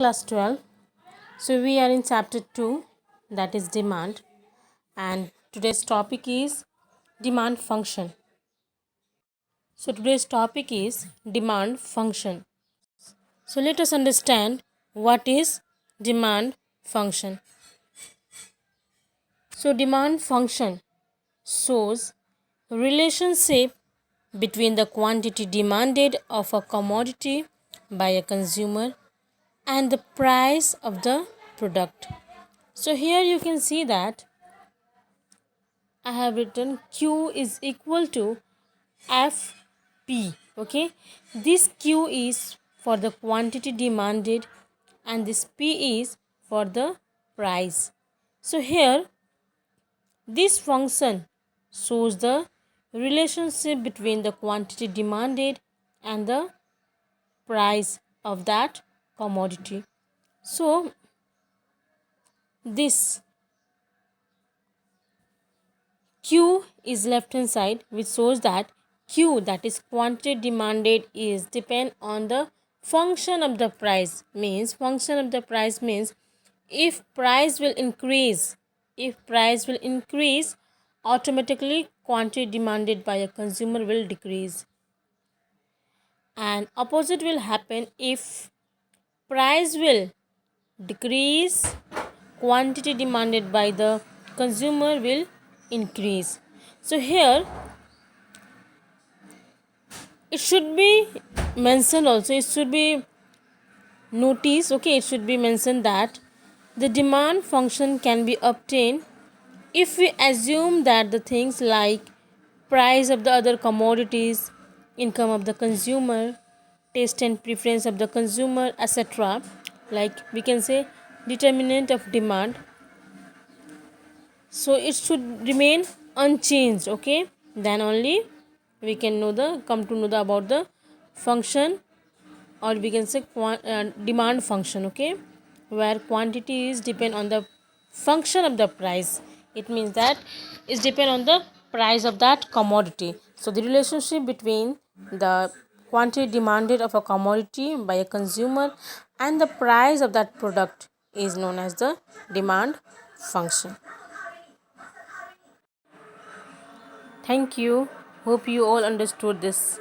Class 12. So we are in chapter 2, that is demand, and today's topic is demand function. So today's topic is demand function. So let us understand what is demand function. So demand function shows relationship between the quantity demanded of a commodity by a consumer and the price of the product. So here you can see that I have written Q is equal to FP. Okay, this Q is for the quantity demanded and this P is for the price. So here this function shows the relationship between the quantity demanded and the price of that commodity. So this Q is left hand side, which shows that Q, that is quantity demanded, is depend on the function of the price. Means function of the price means if price will increase, automatically quantity demanded by a consumer will decrease. And opposite will happen if price will decrease, quantity demanded by the consumer will increase. So here it should be mentioned also, it should be noticed, okay, it should be mentioned that the demand function can be obtained if we assume that the things like price of the other commodities, income of the consumer, taste and preference of the consumer, etc., like we can say determinant of demand, so it should remain unchanged. Okay, then only we can come to know about the function, or we can say demand function. Okay, where quantities depend on the function of the price, it means that it depend on the price of that commodity. So the relationship between the quantity demanded of a commodity by a consumer and the price of that product is known as the demand function. Thank you. Hope you all understood this.